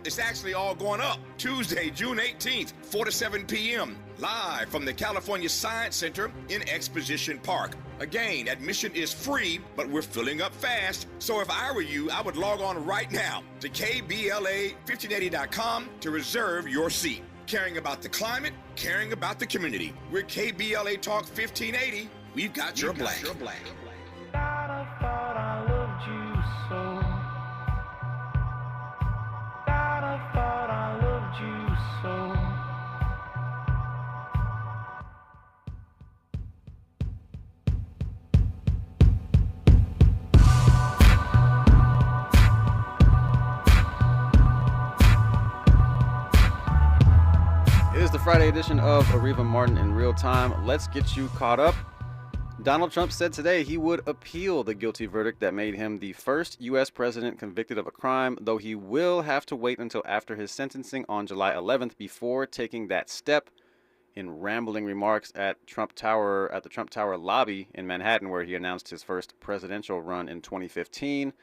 It's actually all going up. Tuesday, June 18th, 4 to 7 p.m., live from the California Science Center in Exposition Park. Again, admission is free, but we're filling up fast. So if I were you, I would log on right now to KBLA1580.com to reserve your seat. Caring about the climate, caring about the community. We're KBLA Talk 1580. We've got your black. I thought I loved you so. I thought I loved you so. It is the Friday edition of Areva Martin in real time. Let's get you caught up. Donald Trump said today he would appeal the guilty verdict that made him the first U.S. president convicted of a crime, though he will have to wait until after his sentencing on July 11th before taking that step. In rambling remarks at the Trump Tower lobby in Manhattan, where he announced his first presidential run in 2015,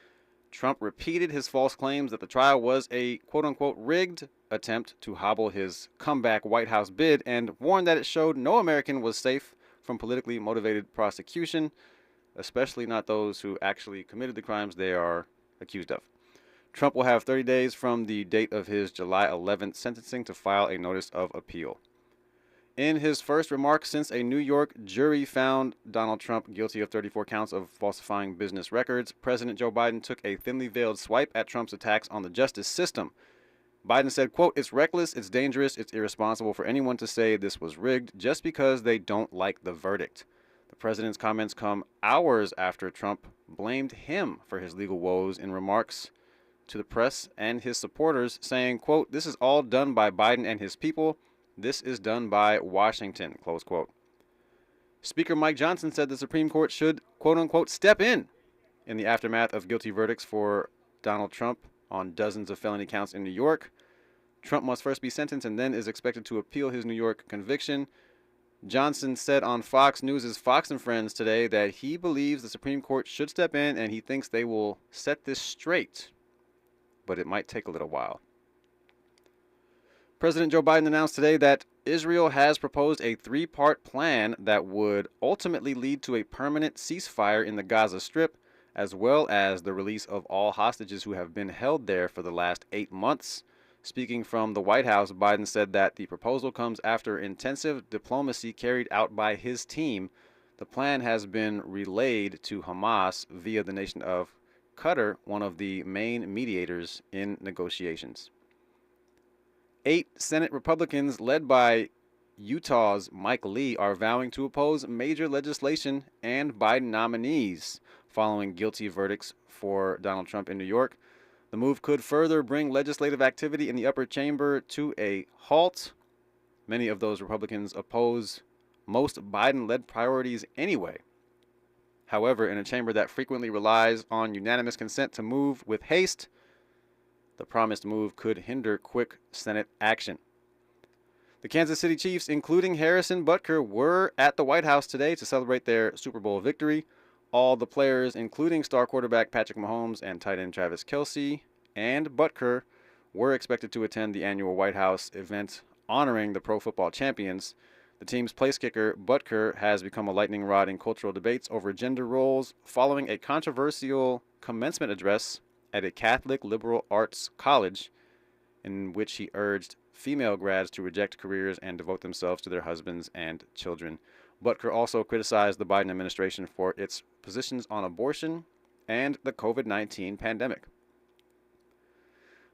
Trump repeated his false claims that the trial was a quote-unquote rigged attempt to hobble his comeback White House bid and warned that it showed no American was safe from politically motivated prosecution, especially not those who actually committed the crimes they are accused of. Trump will have 30 days from the date of his July 11th sentencing to file a notice of appeal. In his first remarks since a New York jury found Donald Trump guilty of 34 counts of falsifying business records, President Joe Biden took a thinly veiled swipe at Trump's attacks on the justice system. Biden said, quote, "It's reckless, it's dangerous, it's irresponsible for anyone to say this was rigged just because they don't like the verdict." The president's comments come hours after Trump blamed him for his legal woes in remarks to the press and his supporters, saying, quote, "This is all done by Biden and his people. This is done by Washington," close quote. Speaker Mike Johnson said the Supreme Court should, quote unquote, step in the aftermath of guilty verdicts for Donald Trump on dozens of felony counts in New York. Trump must first be sentenced and then is expected to appeal his New York conviction. Johnson said on Fox News' Fox and Friends today that he believes the Supreme Court should step in and he thinks they will set this straight, but it might take a little while. President Joe Biden announced today that Israel has proposed a three-part plan that would ultimately lead to a permanent ceasefire in the Gaza Strip, as well as the release of all hostages who have been held there for the last 8 months. Speaking from the White House, Biden said that the proposal comes after intensive diplomacy carried out by his team. The plan has been relayed to Hamas via the nation of Qatar, one of the main mediators in negotiations. 8 Senate Republicans, led by Utah's Mike Lee, are vowing to oppose major legislation and Biden nominees following guilty verdicts for Donald Trump in New York. The move could further bring legislative activity in the upper chamber to a halt. Many of those Republicans oppose most Biden-led priorities anyway. However, in a chamber that frequently relies on unanimous consent to move with haste, the promised move could hinder quick Senate action. The Kansas City Chiefs, including Harrison Butker, were at the White House today to celebrate their Super Bowl victory. All the players, including star quarterback Patrick Mahomes and tight end Travis Kelce and Butker, were expected to attend the annual White House event honoring the Pro Football champions. The team's place kicker, Butker, has become a lightning rod in cultural debates over gender roles following a controversial commencement address at a Catholic liberal arts college in which he urged female grads to reject careers and devote themselves to their husbands and children. Butker also criticized the Biden administration for its positions on abortion and the COVID-19 pandemic.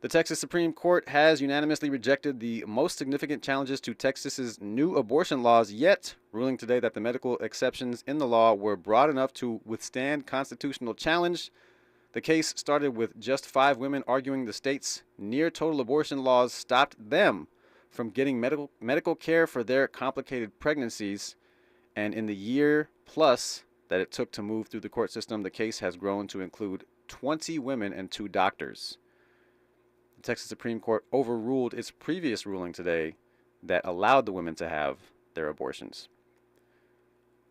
The Texas Supreme Court has unanimously rejected the most significant challenges to Texas's new abortion laws yet, ruling today that the medical exceptions in the law were broad enough to withstand constitutional challenge. The case started with just 5 women arguing the state's near-total abortion laws stopped them from getting medical care for their complicated pregnancies. And in the year plus that it took to move through the court system, the case has grown to include 20 women and 2 doctors. The Texas Supreme Court overruled its previous ruling today that allowed the women to have their abortions.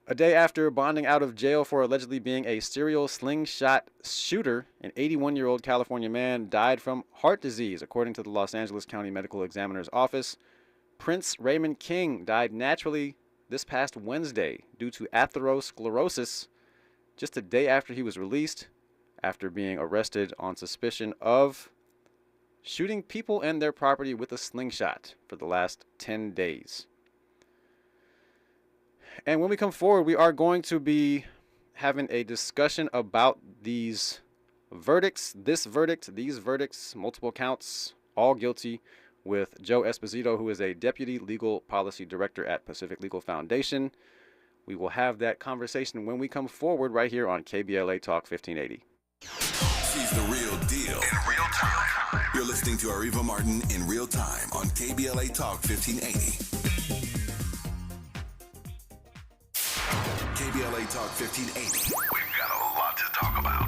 A day after bonding out of jail for allegedly being a serial slingshot shooter, an 81-year-old California man died from heart disease, according to the Los Angeles County Medical Examiner's Office. Prince Raymond King died naturally this past Wednesday due to atherosclerosis just a day after he was released after being arrested on suspicion of shooting people and their property with a slingshot for the last 10 days. And when we come forward, we are going to be having a discussion about these verdicts, these verdicts, multiple counts, all guilty, with Joe Esposito, who is a Deputy Legal Policy Director at Pacific Legal Foundation. We will have that conversation when we come forward right here on KBLA Talk 1580. She's the real deal in real time. You're listening to Areva Martin in real time on KBLA Talk 1580. KBLA Talk 1580. We've got a lot to talk about.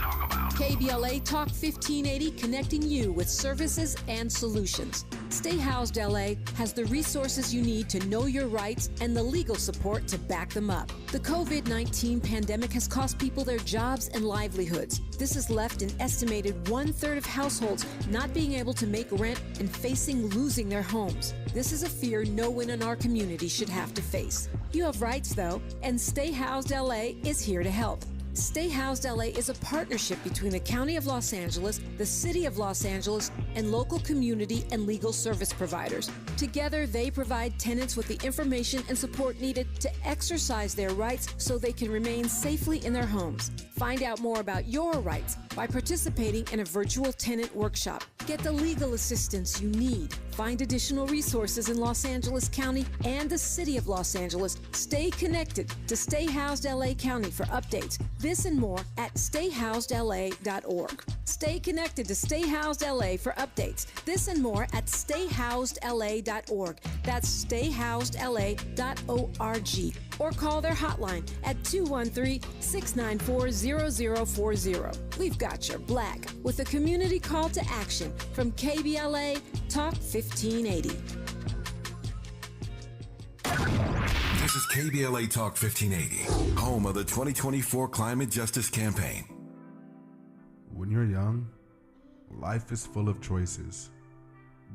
KBLA Talk 1580, connecting you with services and solutions. Stay Housed LA has the resources you need to know your rights and the legal support to back them up. The COVID-19 pandemic has cost people their jobs and livelihoods. This has left an estimated 1/3 of households not being able to make rent and facing losing their homes. This is a fear no one in our community should have to face. You have rights, though, and Stay Housed LA is here to help. Stay Housed LA is a partnership between the County of Los Angeles, the City of Los Angeles, and local community and legal service providers. Together, they provide tenants with the information and support needed to exercise their rights so they can remain safely in their homes. Find out more about your rights by participating in a virtual tenant workshop. Get the legal assistance you need. Find additional resources in Los Angeles County and the City of Los Angeles. Stay connected to Stay Housed LA County for updates. This and more at stayhousedla.org. Stay connected to Stay Housed LA for updates. This and more at stayhousedla.org. That's stayhousedla.org. Or call their hotline at 213-694-0040. We've got your black with a community call to action from KBLA Talk 1580. This is KBLA Talk 1580, home of the 2024 Climate Justice Campaign. When you're young, life is full of choices.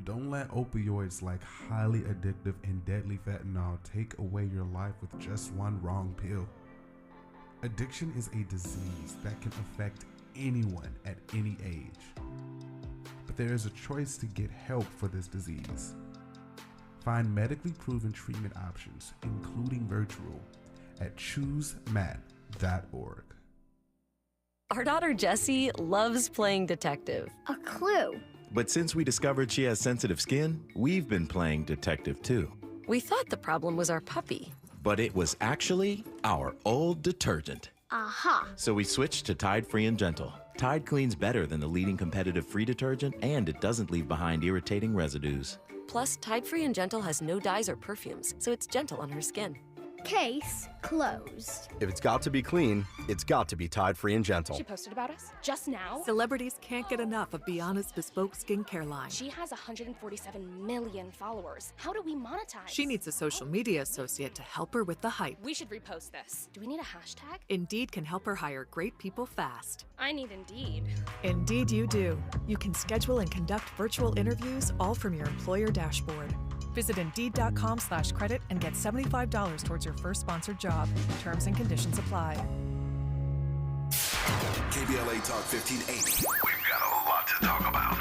Don't let opioids like highly addictive and deadly fentanyl take away your life with just one wrong pill. Addiction is a disease that can affect anyone at any age. But there is a choice to get help for this disease. Find medically proven treatment options, including virtual, at choosemat.org. Our daughter Jessie loves playing detective. A clue. But since we discovered she has sensitive skin, we've been playing detective too. We thought the problem was our puppy. But it was actually our old detergent. Aha. So we switched to Tide Free and Gentle. Tide cleans better than the leading competitive free detergent, and it doesn't leave behind irritating residues. Plus, Tide Free and Gentle has no dyes or perfumes, so it's gentle on her skin. Case closed. If it's got to be clean, it's got to be Tide Free and Gentle. She posted about us just now. Celebrities can't get enough of Beyonce's bespoke skincare line. She has 147 million followers. How do we monetize? She needs a social media associate to help her with the hype. We should repost this. Do we need a hashtag? Indeed can help her hire great people fast. I need Indeed. Indeed you do. You can schedule and conduct virtual interviews all from your employer dashboard. Visit Indeed.com/credit and get $75 towards your first sponsored job. Terms and conditions apply. KBLA Talk 1580. We've got a lot to talk about.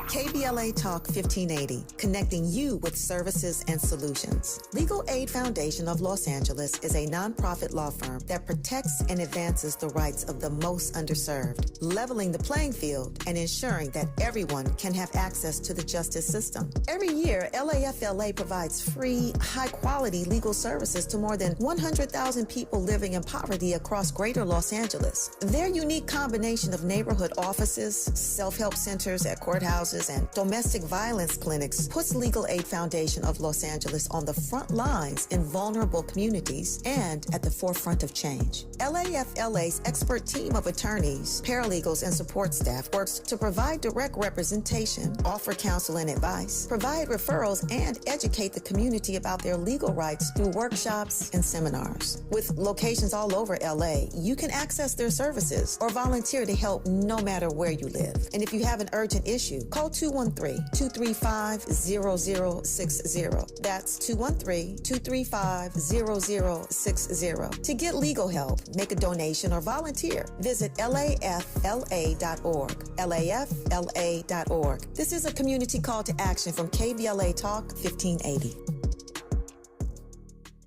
KBLA Talk 1580, connecting you with services and solutions. Legal Aid Foundation of Los Angeles is a nonprofit law firm that protects and advances the rights of the most underserved, leveling the playing field and ensuring that everyone can have access to the justice system. Every year, LAFLA provides free, high-quality legal services to more than 100,000 people living in poverty across greater Los Angeles. Their unique combination of neighborhood offices, self-help centers at courthouses, services and domestic violence clinics puts Legal Aid Foundation of Los Angeles on the front lines in vulnerable communities and at the forefront of change. LAFLA's expert team of attorneys, paralegals, and support staff works to provide direct representation, offer counsel and advice, provide referrals, and educate the community about their legal rights through workshops and seminars. With locations all over LA, you can access their services or volunteer to help no matter where you live. And if you have an urgent issue, call 213-235-0060. That's 213-235-0060. To get legal help, make a donation, or volunteer, visit lafla.org. lafla.org. This is a community call to action from KBLA Talk 1580.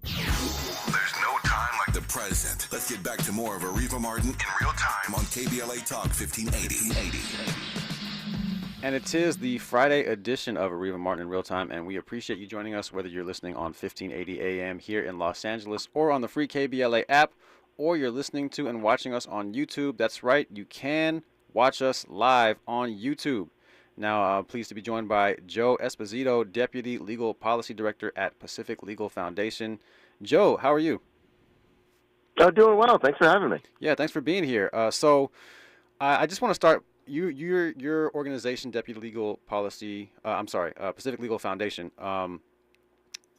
There's no time like the present. Let's get back to more of Areva Martin in real time on KBLA Talk 1580. And it is the Friday edition of Areva Martin in real time, and we appreciate you joining us, whether you're listening on 1580 AM here in Los Angeles or on the free KBLA app, or you're listening to and watching us on YouTube. That's right, you can watch us live on YouTube. Now, pleased to be joined by Joe Esposito, Deputy Legal Policy Director at Pacific Legal Foundation. Joe, how are you? Doing well. Thanks for having me. Yeah, thanks for being here. So I just want to start. Your organization, Deputy Legal Policy, Pacific Legal Foundation,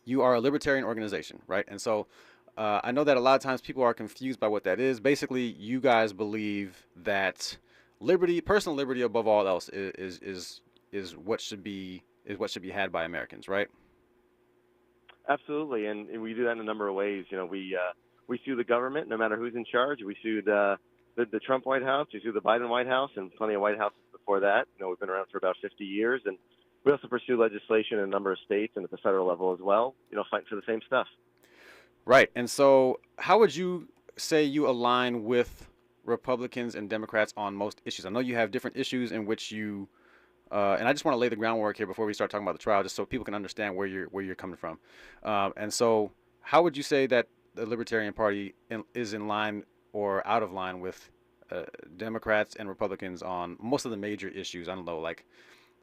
you are a libertarian organization, right? And so I know that a lot of times people are confused by what that is. Basically, you guys believe that liberty, personal liberty above all else, is what should be had by Americans, right? Absolutely, and we do that in a number of ways. You know, we sue the government, no matter who's in charge. We sue the Trump White House, we sue the Biden White House, and plenty of White Houses before that. You know, we've been around for about 50 years, and we also pursue legislation in a number of states and at the federal level as well. You know, fighting for the same stuff. Right, and so how would you say you align with Republicans and Democrats on most issues? I know you have different issues in which you, and I just want to lay the groundwork here before we start talking about the trial, just so people can understand where you're coming from. And so, how would you say that the Libertarian Party is in line or out of line with Democrats and Republicans on most of the major issues? I don't know, like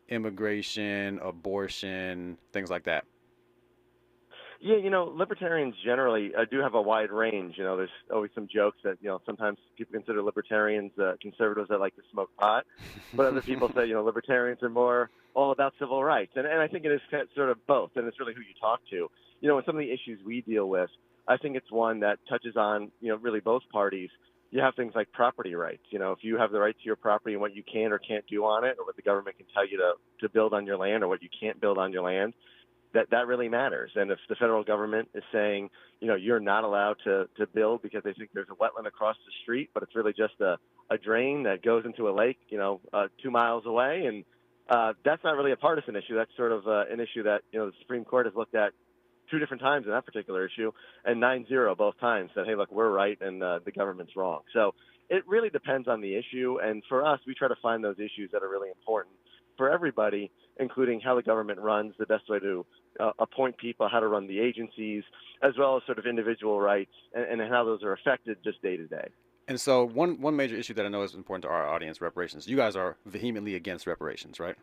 immigration, abortion, things like that. Yeah, you know, libertarians generally do have a wide range. You know, there's always some jokes that, you know, sometimes people consider libertarians conservatives that like to smoke pot, but other people say, you know, libertarians are more all about civil rights. And I think it is sort of both, and it's really who you talk to. You know, with some of the issues we deal with, I think it's one that touches on, you know, really both parties. You have things like property rights. You know, if you have the right to your property and what you can or can't do on it, or what the government can tell you to build on your land or what you can't build on your land, that really matters. And if the federal government is saying, you know, you're not allowed to build because they think there's a wetland across the street, but it's really just a drain that goes into a lake, you know, 2 miles away, and that's not really a partisan issue. That's sort of an issue that, you know, the Supreme Court has looked at 2 different times in that particular issue, and 9-0 both times said, hey, look, we're right and the government's wrong. So it really depends on the issue, and for us, we try to find those issues that are really important for everybody, including how the government runs, the best way to appoint people, how to run the agencies, as well as sort of individual rights and how those are affected just day to day. And so one major issue that I know is important to our audience, reparations. You guys are vehemently against reparations, right?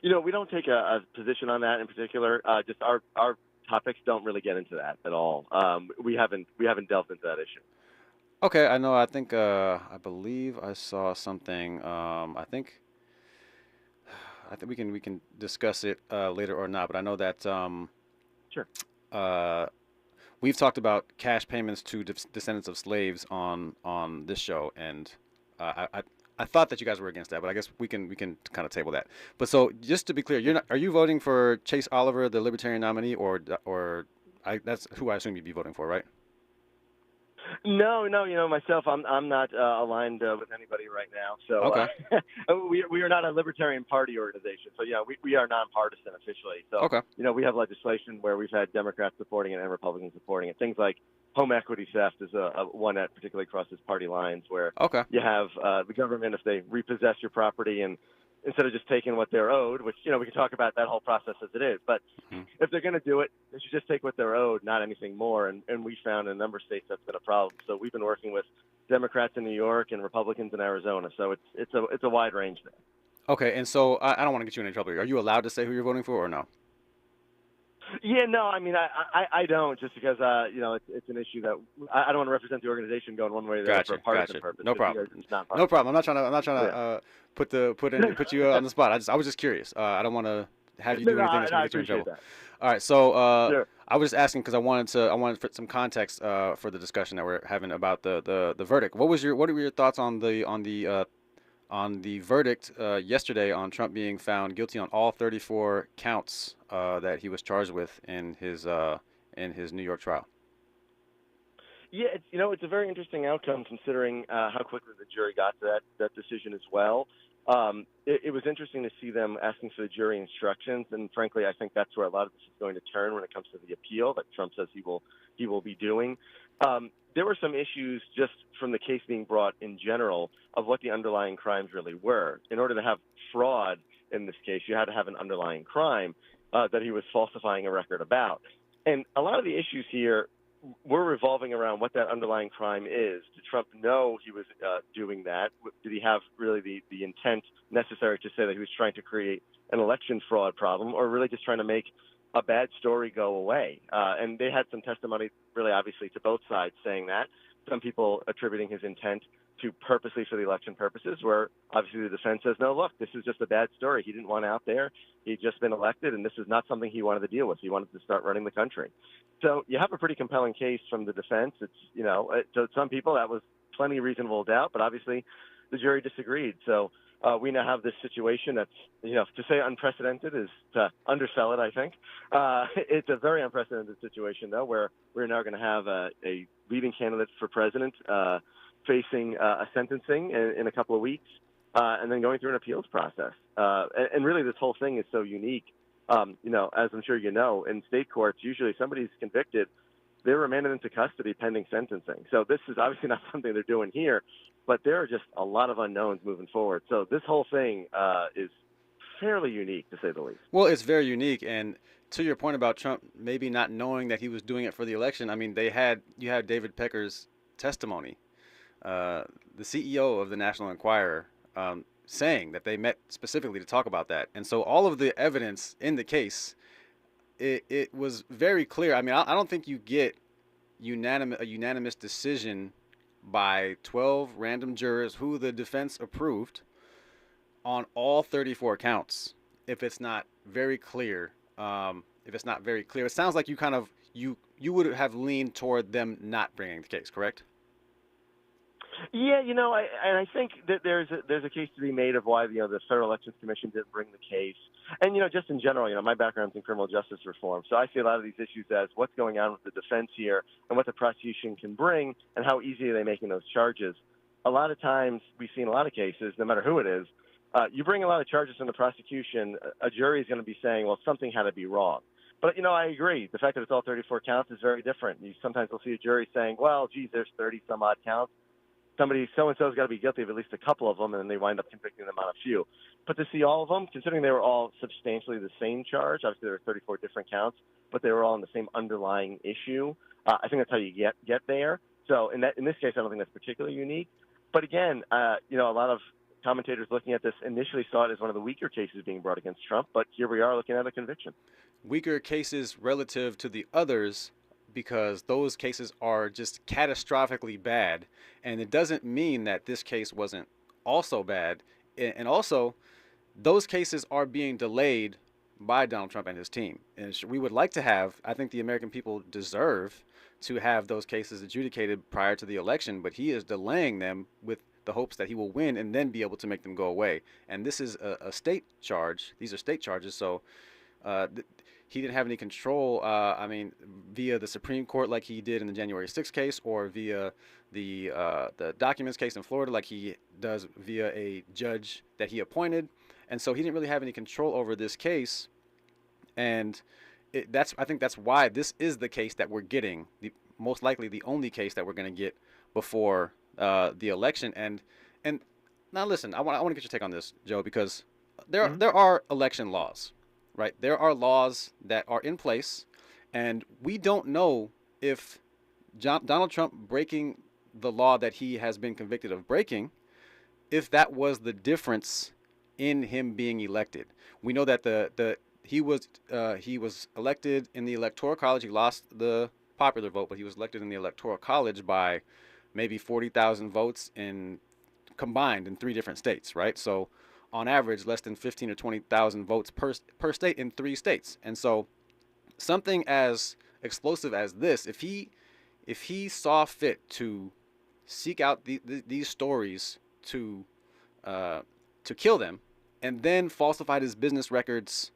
You know, we don't take a position on that in particular. Just our topics don't really get into that at all. We haven't delved into that issue. Okay, I know. I think I believe I saw something. I think we can discuss it later or not. But I know that sure. We've talked about cash payments to descendants of slaves on this show, and I thought that you guys were against that, but I guess we can kind of table that. But so just to be clear, are you voting for Chase Oliver, the Libertarian nominee, or that's who I assume you'd be voting for, right? No, you know, myself, I'm not aligned with anybody right now. So okay. We are not a Libertarian Party organization. So yeah, we are nonpartisan officially. So okay. You know, we have legislation where we've had Democrats supporting it and Republicans supporting it. Things like home equity theft is a one that particularly crosses party lines, where okay. you have the government, if they repossess your property and instead of just taking what they're owed, which, you know, we can talk about that whole process as it is. But if they're going to do it, they should just take what they're owed, not anything more. And we found in a number of states that's been a problem. So we've been working with Democrats in New York and Republicans in Arizona. So it's a wide range there. Okay, and so I don't want to get you in any trouble here. Are you allowed to say who you're voting for or no? Yeah, no, I mean, I don't, just because, it's an issue that I don't want to represent the organization going one way or the other for a partisan purpose. No problem. It's not No problem. I'm not trying Yeah. to put you on the spot. I was just curious. I don't want to have you do anything that's going to get you in trouble. That. All right, so Sure. I was just asking because I wanted some context for the discussion that we're having about the verdict. What were your thoughts on the verdict yesterday on Trump being found guilty on all 34 counts that he was charged with in his New York trial? Yeah, it's a very interesting outcome considering how quickly the jury got to that decision as well. It was interesting to see them asking for the jury instructions, and frankly, I think that's where a lot of this is going to turn when it comes to the appeal that Trump says he will be doing. There were some issues just from the case being brought in general of what the underlying crimes really were. In order to have fraud in this case, you had to have an underlying crime that he was falsifying a record about. And a lot of the issues here were revolving around what that underlying crime is. Did Trump know he was doing that? Did he have really the intent necessary to say that he was trying to create an election fraud problem, or really just trying to make a bad story go away? And they had some testimony, really obviously, to both sides saying that. Some people attributing his intent to purposely for the election purposes, where obviously the defense says, no, look, this is just a bad story. He didn't want out there. He'd just been elected, and this is not something he wanted to deal with. He wanted to start running the country. So you have a pretty compelling case from the defense. It's, to some people that was plenty reasonable doubt, but obviously the jury disagreed. So we now have this situation that's, to say unprecedented is to undersell it, I think. It's a very unprecedented situation, though, where we're now going to have a leading candidate for president facing a sentencing in a couple of weeks, and then going through an appeals process. And really this whole thing is so unique. As I'm sure you know, in state courts, usually somebody's convicted, they're remanded into custody pending sentencing. So this is obviously not something they're doing here, but there are just a lot of unknowns moving forward. So this whole thing is fairly unique, to say the least. Well, it's very unique, and to your point about Trump maybe not knowing that he was doing it for the election, I mean, you had David Pecker's testimony, the CEO of the National Enquirer, saying that they met specifically to talk about that. And so all of the evidence in the case, it was very clear. I mean, I don't think you get a unanimous decision by 12 random jurors who the defense approved on all 34 counts if it's not very clear. It sounds like you would have leaned toward them not bringing the case, correct? Yeah, I think that there's a case to be made of why the Federal Elections Commission didn't bring the case, and just in general, my background's in criminal justice reform, so I see a lot of these issues as what's going on with the defense here and what the prosecution can bring and how easy are they making those charges. A lot of times we see in a lot of cases, no matter who it is, you bring a lot of charges from the prosecution, a jury is going to be saying, well, something had to be wrong. But, I agree. The fact that it's all 34 counts is very different. Sometimes we'll see a jury saying, well, geez, there's 30 some odd counts. Somebody so-and-so's got to be guilty of at least a couple of them, and then they wind up convicting them on a few. But to see all of them, considering they were all substantially the same charge, obviously there were 34 different counts, but they were all in the same underlying issue, I think that's how you get there. So in this case, I don't think that's particularly unique. But again, a lot of commentators looking at this initially saw it as one of the weaker cases being brought against Trump, but here we are looking at a conviction. Weaker cases relative to the others, because those cases are just catastrophically bad, and it doesn't mean that this case wasn't also bad. And also, those cases are being delayed by Donald Trump and his team. And we would like to have, I think the American people deserve to have those cases adjudicated prior to the election, but he is delaying them with the hopes that he will win and then be able to make them go away. And this is a state charge. These are state charges, so he didn't have any control, via the Supreme Court like he did in the January 6th case, or via the documents case in Florida like he does via a judge that he appointed. And so he didn't really have any control over this case. And I think that's why this is the case that we're getting, most likely the only case that we're going to get before the election. And now listen, I want to get your take on this, Joe, because there are election laws. Right, there are laws that are in place, and we don't know if Donald Trump breaking the law that he has been convicted of breaking, if that was the difference in him being elected. We know that he was elected in the Electoral College. He lost the popular vote, but he was elected in the Electoral College by maybe 40,000 votes combined in 3 different states, right? So on average, less than 15 or 20,000 votes per state in 3 states. And so something as explosive as this, if he saw fit to seek out these stories to kill them, and then falsified his business records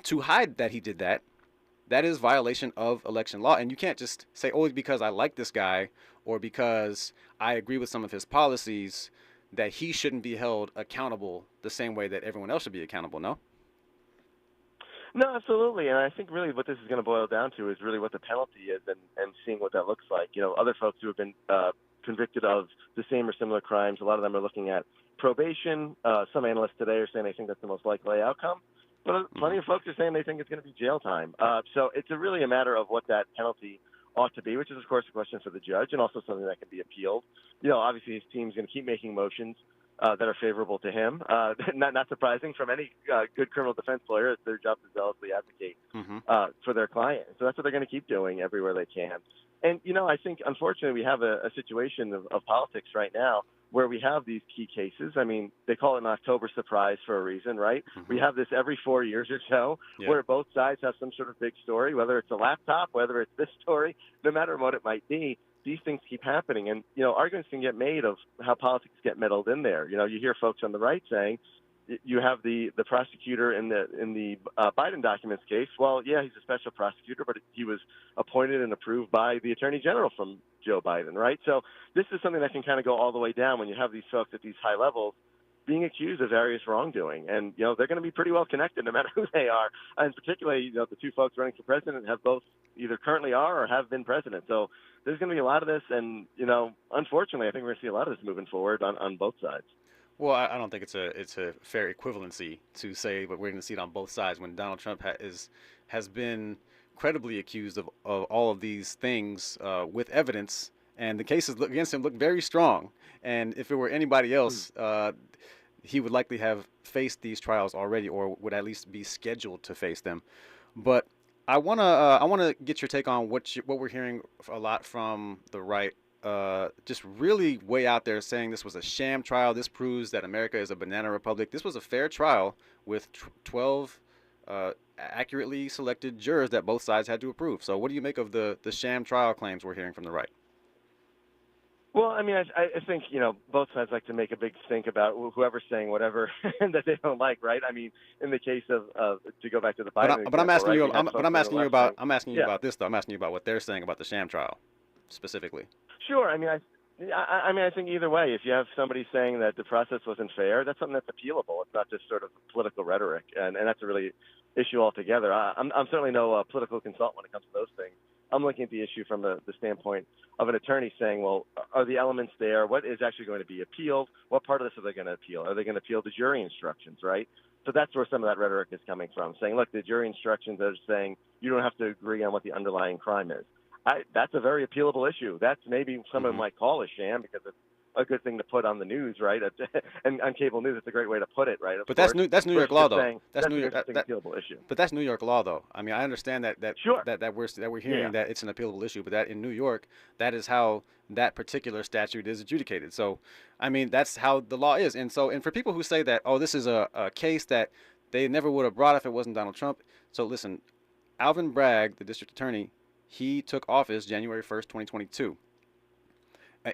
to hide that he did that, that is violation of election law. And you can't just say, oh, it's because I like this guy or because I agree with some of his policies that he shouldn't be held accountable the same way that everyone else should be accountable, no? No, absolutely. And I think really what this is going to boil down to is really what the penalty is and seeing what that looks like. You know, other folks who have been convicted of the same or similar crimes, a lot of them are looking at probation. Some analysts today are saying they think that's the most likely outcome. But plenty of folks are saying they think it's going to be jail time. So it's really a matter of what that penalty ought to be, which is, of course, a question for the judge and also something that can be appealed. You know, obviously his team's going to keep making motions that are favorable to him. Not surprising from any good criminal defense lawyer. It's their job to zealously advocate for their client. So that's what they're going to keep doing everywhere they can. And, you know, I think, unfortunately, we have a situation of politics right now where we have these key cases. I mean, they call it an October surprise for a reason, right? We have this every 4 years or so where both sides have some sort of big story, whether it's a laptop, whether it's this story, no matter what it might be. These things keep happening. And, you know, arguments can get made of how politics get meddled in there. You know, you hear folks on the right saying, you have the prosecutor in the Biden documents case. Well, yeah, he's a special prosecutor, but he was appointed and approved by the attorney general from Joe Biden, right? So this is something that can kind of go all the way down when you have these folks at these high levels being accused of various wrongdoing. And, you know, they're going to be pretty well connected no matter who they are. And particularly, you know, the 2 folks running for president have both either currently are or have been president. So there's going to be a lot of this. And, you know, unfortunately, I think we're going to see a lot of this moving forward on both sides. Well, I don't think it's a fair equivalency to say, but we're going to see it on both sides when Donald Trump has been credibly accused of all of these things with evidence, and the cases against him look very strong. And if it were anybody else, he would likely have faced these trials already, or would at least be scheduled to face them. But I wanna get your take on what we're hearing a lot from the right. Just really way out there saying this was a sham trial. This proves that America is a banana republic. This was a fair trial with 12 accurately selected jurors that both sides had to approve. So what do you make of the sham trial claims we're hearing from the right? Well, I mean, I think, you know, both sides like to make a big stink about whoever's saying whatever that they don't like, right? I mean, in the case of to go back to the Biden, but I'm asking right? you. I'm asking you about. I'm asking you about this though. I'm asking you about what they're saying about the sham trial, specifically. Sure. I mean, I think either way, if you have somebody saying that the process wasn't fair, that's something that's appealable. It's not just sort of political rhetoric, and that's a really issue altogether. I'm certainly no political consultant when it comes to those things. I'm looking at the issue from the standpoint of an attorney saying, well, are the elements there? What is actually going to be appealed? What part of this are they going to appeal? Are they going to appeal the jury instructions, right? So that's where some of that rhetoric is coming from, saying, look, the jury instructions are saying you don't have to agree on what the underlying crime is. That's a very appealable issue. That's maybe someone might call a sham because it's a good thing to put on the news, right? And on cable news, it's a great way to put it, right? But that's New York law, though. That's New York. Appealable issue. But that's New York law, though. I mean, I understand that sure. that we're hearing that it's an appealable issue, but that in New York, that is how that particular statute is adjudicated. So, I mean, that's how the law is. And so, and for people who say that, oh, this is a case that they never would have brought if it wasn't Donald Trump. So listen, Alvin Bragg, the district attorney, he took office January 1st, 2022.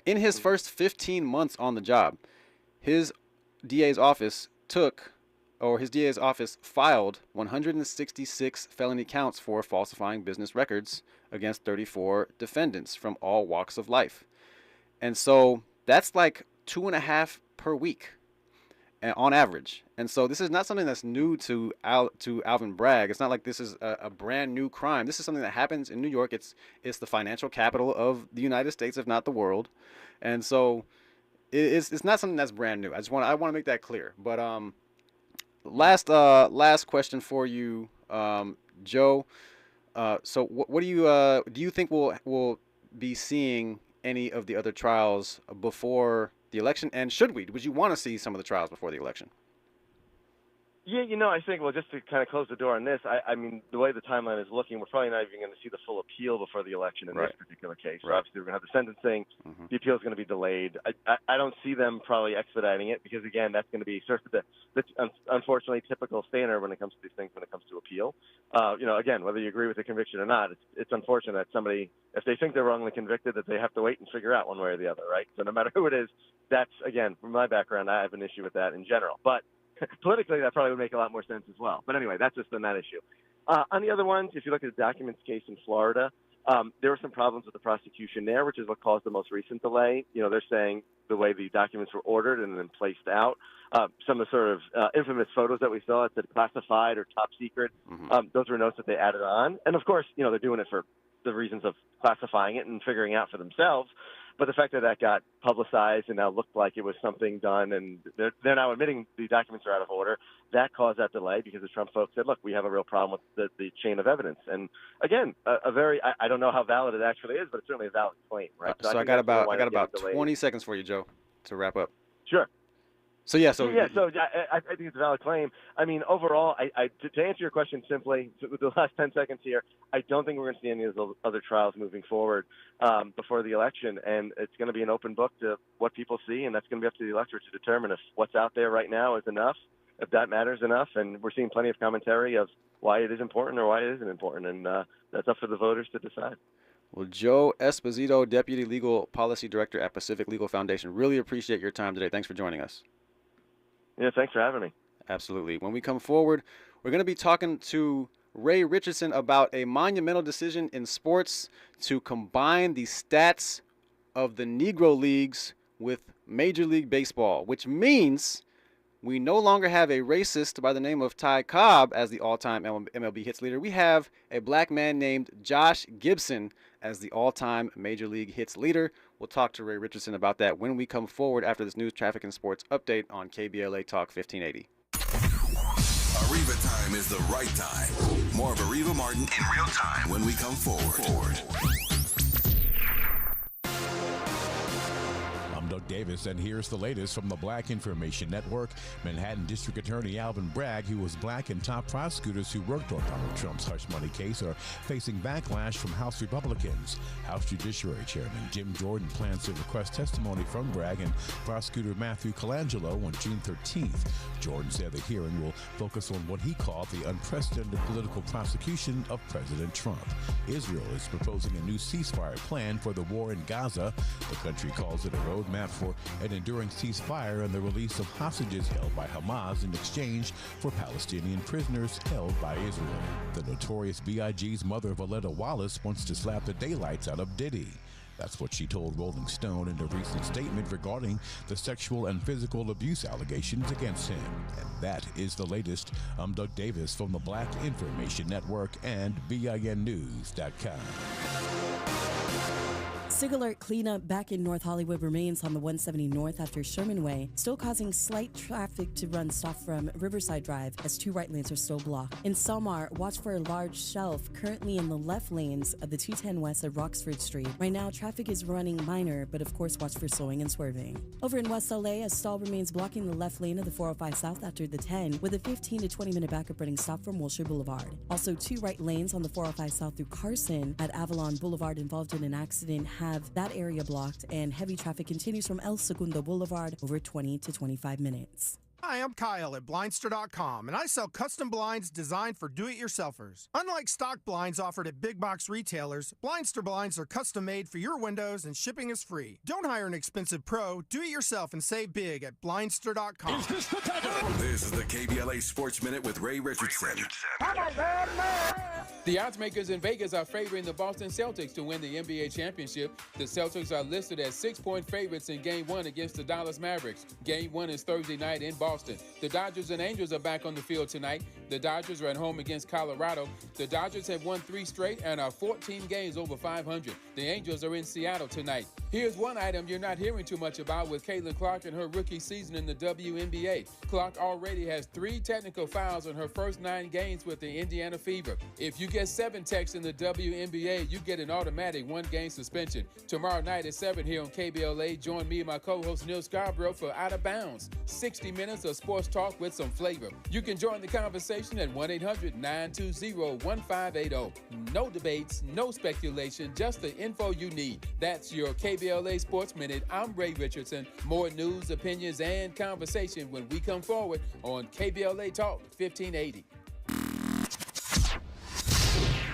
In his first 15 months on the job, his DA's office filed 166 felony counts for falsifying business records against 34 defendants from all walks of life. And so that's like 2.5 per week on average. And so this is not something that's new to Alvin Bragg. It's not like this is a brand new crime. This is something that happens in New York. It's the financial capital of the United States, if not the world. And so it's not something that's brand new. I want to make that clear. But last question for you, Joe. So what do you think we'll be seeing any of the other trials before the election? And would you want to see some of the trials before the election? Yeah, I think, well, just to kind of close the door on this, I mean, the way the timeline is looking, we're probably not even going to see the full appeal before the election in this particular case. So obviously, we're going to have the sentencing. The appeal is going to be delayed. I don't see them probably expediting it because, again, that's going to be sort of the unfortunately typical standard when it comes to these things when it comes to appeal. Again, whether you agree with the conviction or not, it's unfortunate that somebody, if they think they're wrongly convicted, that they have to wait and figure out one way or the other, right? So no matter who it is, that's, again, from my background, I have an issue with that in general. But politically, that probably would make a lot more sense as well. But anyway, that's just on that issue. On the other ones, if you look at the documents case in Florida, there were some problems with the prosecution there, which is what caused the most recent delay. They're saying the way the documents were ordered and then placed out, some of the sort of infamous photos that we saw that said classified or top secret, those were notes that they added on. And, of course, they're doing it for the reasons of classifying it and figuring out for themselves. But the fact that that got publicized and now looked like it was something done, and they're now admitting the documents are out of order, that caused that delay because the Trump folks said, look, we have a real problem with the chain of evidence. And again, I don't know how valid it actually is, but it's certainly a valid claim, right? So I got about 20 seconds for you, Joe, to wrap up. Sure. So I think it's a valid claim. I mean, overall, to answer your question simply, with the last 10 seconds here, I don't think we're going to see any of those other trials moving forward before the election, and it's going to be an open book to what people see, and that's going to be up to the electorate to determine if what's out there right now is enough, if that matters enough, and we're seeing plenty of commentary of why it is important or why it isn't important, and that's up for the voters to decide. Well, Joe Esposito, Deputy Legal Policy Director at Pacific Legal Foundation, really appreciate your time today. Thanks for joining us. Yeah, thanks for having me. Absolutely. When we come forward, we're going to be talking to Ray Richardson about a monumental decision in sports to combine the stats of the Negro Leagues with Major League Baseball, which means we no longer have a racist by the name of Ty Cobb as the all-time MLB hits leader. We have a black man named Josh Gibson as the all-time Major League hits leader. We'll talk to Ray Richardson about that when we come forward after this news, traffic, and sports update on KBLA Talk 1580. Areva time is the right time. More of Areva Martin in real time when we come forward. Doug Davis, and here's the latest from the Black Information Network. Manhattan District Attorney Alvin Bragg, who was black, and top prosecutors who worked on Donald Trump's hush money case are facing backlash from House Republicans. House Judiciary Chairman Jim Jordan plans to request testimony from Bragg and prosecutor Matthew Colangelo on June 13th. Jordan said the hearing will focus on what he called the unprecedented political prosecution of President Trump. Israel is proposing a new ceasefire plan for the war in Gaza. The country calls it a roadmap for an enduring ceasefire and the release of hostages held by Hamas in exchange for Palestinian prisoners held by Israel. The notorious B.I.G.'s mother, Valletta Wallace, wants to slap the daylights out of Diddy. That's what she told Rolling Stone in a recent statement regarding the sexual and physical abuse allegations against him. And that is the latest. I'm Doug Davis from the Black Information Network and BINnews.com. SIG alert cleanup back in North Hollywood remains on the 170 North after Sherman Way, still causing slight traffic to run south from Riverside Drive as two right lanes are still blocked. In Selmar, watch for a large shelf currently in the left lanes of the 210 west of Roxford Street. Right now, traffic is running minor, but of course watch for slowing and swerving. Over in West LA, a stall remains blocking the left lane of the 405 South after the 10, with a 15 to 20 minute backup running south from Wilshire Boulevard. Also, two right lanes on the 405 South through Carson at Avalon Boulevard involved in an accident have that area blocked, and heavy traffic continues from El Segundo Boulevard over 20 to 25 minutes. Hi, I'm Kyle at Blindster.com, and I sell custom blinds designed for do-it-yourselfers. Unlike stock blinds offered at big box retailers, Blindster blinds are custom made for your windows and shipping is free. Don't hire an expensive pro. Do it yourself and save big at Blindster.com. This is the KBLA Sports Minute with Ray Richardson. The odds makers in Vegas are favoring the Boston Celtics to win the NBA championship. The Celtics are listed as 6-point favorites in Game 1 against the Dallas Mavericks. Game 1 is Thursday night in Boston. The Dodgers and Angels are back on the field tonight. The Dodgers are at home against Colorado. The Dodgers have won 3 straight and are 14 games over 500. The Angels are in Seattle tonight. Here's one item you're not hearing too much about with Caitlin Clark and her rookie season in the WNBA. Clark already has 3 technical fouls in her first 9 games with the Indiana Fever. If you get 7 techs in the WNBA, you get an automatic 1-game suspension. Tomorrow night at 7 here on KBLA, join me and my co-host Neil Scarborough for Out of Bounds, 60 minutes of sports talk with some flavor. You can join the conversation at 1-800-920-1580. No debates, no speculation, just the info you need. That's your KBLA Sports Minute. I'm Ray Richardson. More news, opinions, and conversation when we come forward on KBLA Talk 1580.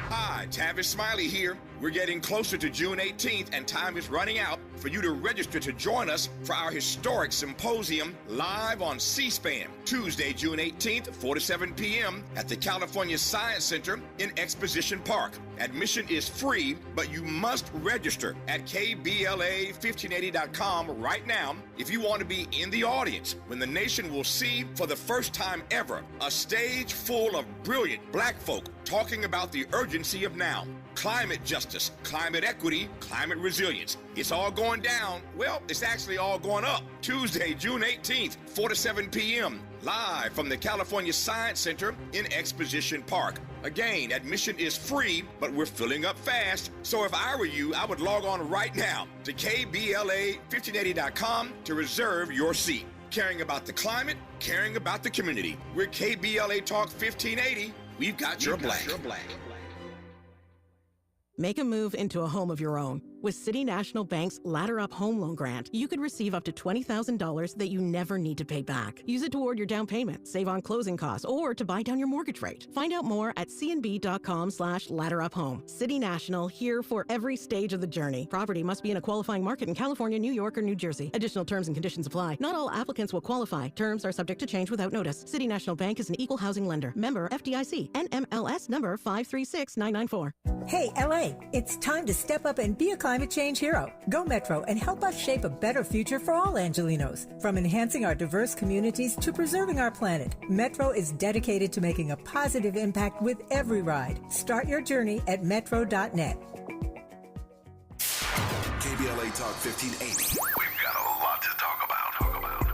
Hi, Tavis Smiley here. We're getting closer to June 18th, and time is running out for you to register to join us for our historic symposium live on C-SPAN, Tuesday, June 18th, 4 to 7 p.m. at the California Science Center in Exposition Park. Admission is free, but you must register at KBLA1580.com right now if you want to be in the audience when the nation will see for the first time ever a stage full of brilliant black folk talking about the urgency of now. Climate justice, climate equity, climate resilience. It's all going down. Well, it's actually all going up. Tuesday, June 18th, 4 to 7 p.m. live from the California Science Center in Exposition Park. Again, admission is free, but we're filling up fast. So if I were you, I would log on right now to KBLA1580.com to reserve your seat. Caring about the climate, caring about the community. We're KBLA Talk 1580. We've got your black. Make a move into a home of your own. With City National Bank's Ladder Up Home Loan Grant, you could receive up to $20,000 that you never need to pay back. Use it toward your down payment, save on closing costs, or to buy down your mortgage rate. Find out more at cnb.com/ladderuphome. City National, here for every stage of the journey. Property must be in a qualifying market in California, New York, or New Jersey. Additional terms and conditions apply. Not all applicants will qualify. Terms are subject to change without notice. City National Bank is an equal housing lender. Member FDIC. NMLS number 536994. Hey, LA, it's time to step up and be a climate change hero. Go Metro and help us shape a better future for all Angelinos. From enhancing our diverse communities to preserving our planet, Metro is dedicated to making a positive impact with every ride. Start your journey at metro.net. KBLA Talk 1580. We've got a lot to talk about.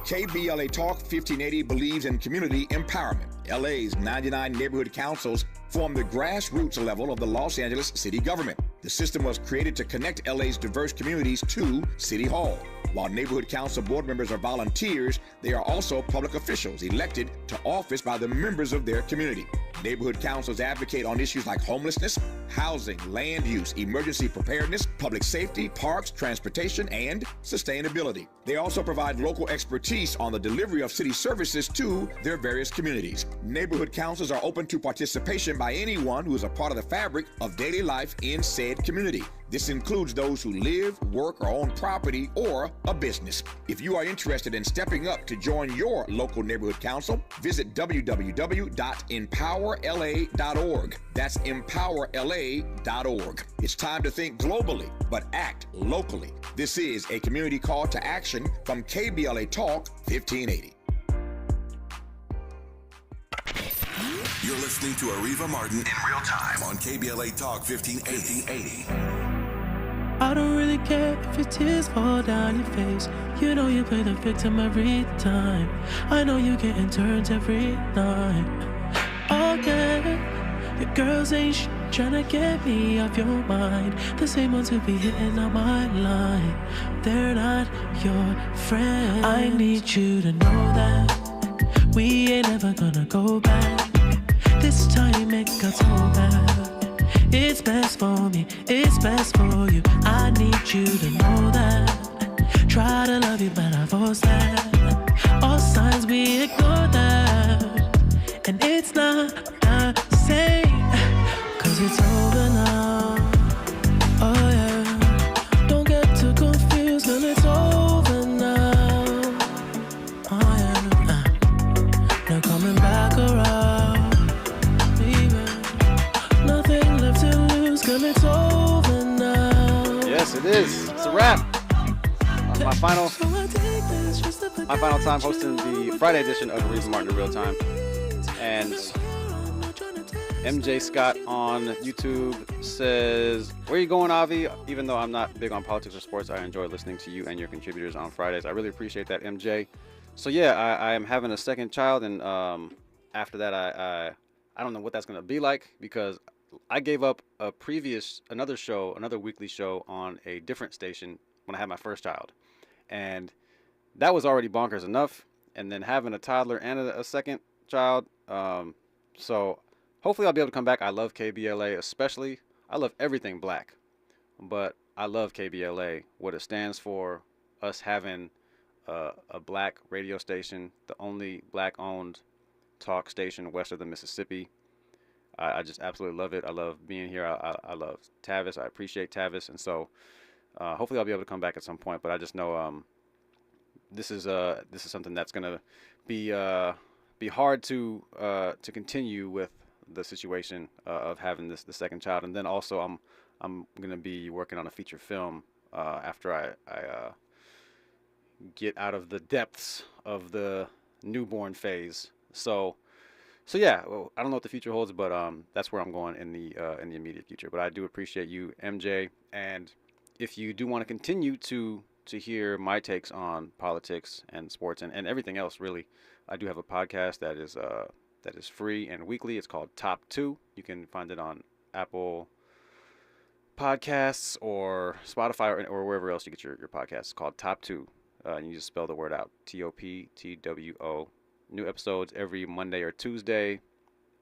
KBLA Talk 1580 believes in community empowerment. LA's 99 neighborhood councils form the grassroots level of the Los Angeles city government. The system was created to connect LA's diverse communities to City Hall. While neighborhood council board members are volunteers, they are also public officials elected to office by the members of their community. Neighborhood councils advocate on issues like homelessness, housing, land use, emergency preparedness, public safety, parks, transportation, and sustainability. They also provide local expertise on the delivery of city services to their various communities. Neighborhood councils are open to participation by anyone who is a part of the fabric of daily life in said community. This includes those who live, work, or own property or a business. If you are interested in stepping up to join your local neighborhood council, visit www.empowerla.org. That's empowerla.org. It's time to think globally, but act locally. This is a community call to action from KBLA Talk 1580. You're listening to Areva Martin in real time on KBLA Talk 1580. I don't really care if your tears fall down your face. You know you play the victim every time. I know you getting turns every night. Okay, your girls ain't tryna get me off your mind. The same ones who be hitting on my line. They're not your friends. I need you to know that we ain't ever gonna go back. This time it got so bad. It's best for me, it's best for you. I need you to know that. Try to love you, but I force that. All signs we ignore that. And it's not the same, 'cause it's over now. Oh yeah. Don't get too confused, girl, it's over now. Oh yeah. Now coming back around. Nothing left to lose, girl, it's over now. Yes, it is. It's a wrap. My final time hosting the Friday edition of Areva Martin in Real Time. And MJ Scott on YouTube says, where are you going, Avi? Even though I'm not big on politics or sports, I enjoy listening to you and your contributors on Fridays. I really appreciate that, MJ. So yeah, I am having a second child, and after that, I don't know what that's going to be like, because I gave up another weekly show on a different station when I had my first child. And that was already bonkers enough. And then having a toddler and a second child. So hopefully I'll be able to come back. I love KBLA especially. I love everything black. But I love KBLA, what it stands for, us having a black radio station, the only black-owned talk station west of the Mississippi. I just absolutely love it. I love being here. I love Tavis. I appreciate Tavis. And so hopefully I'll be able to come back at some point. But I just know this is something that's going to be hard to continue with the situation of having the second child. And then also I'm going to be working on a feature film after I get out of the depths of the newborn phase. So yeah, well, I don't know what the future holds, but that's where I'm going in the immediate future. But I do appreciate you, MJ. And if you do want to continue to hear my takes on politics and sports and everything else, really, I do have a podcast that is free and weekly. It's called Top 2. You can find it on Apple Podcasts or Spotify or wherever else you get your podcasts. It's called Top 2. And you just spell the word out, TOPTWO. New episodes every Monday or Tuesday,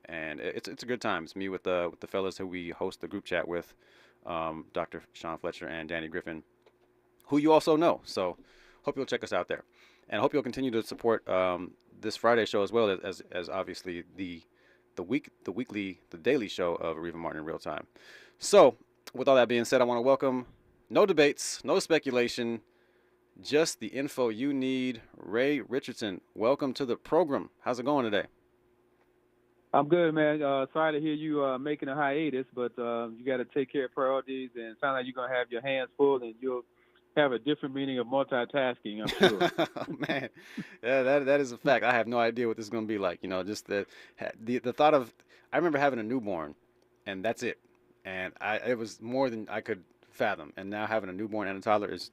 and it's a good time. It's me with the fellas who we host the group chat with, Dr. Sean Fletcher and Danny Griffin, who you also know. So hope you'll check us out there, and hope you'll continue to support this Friday show as well as obviously the daily show of Areva Martin in Real Time. So with all that being said, I want to welcome, no debates, no speculation, just the info you need, Ray Richardson. Welcome to the program. How's it going today? I'm good, man. Sorry to hear you making a hiatus, but you got to take care of priorities, and it sounds like you're going to have your hands full, and you'll have a different meaning of multitasking, I'm sure. Oh, man. Yeah, that is a fact. I have no idea what this is going to be like. You know, just the thought of, I remember having a newborn, and that's it. And it was more than I could fathom. And now having a newborn and a toddler is,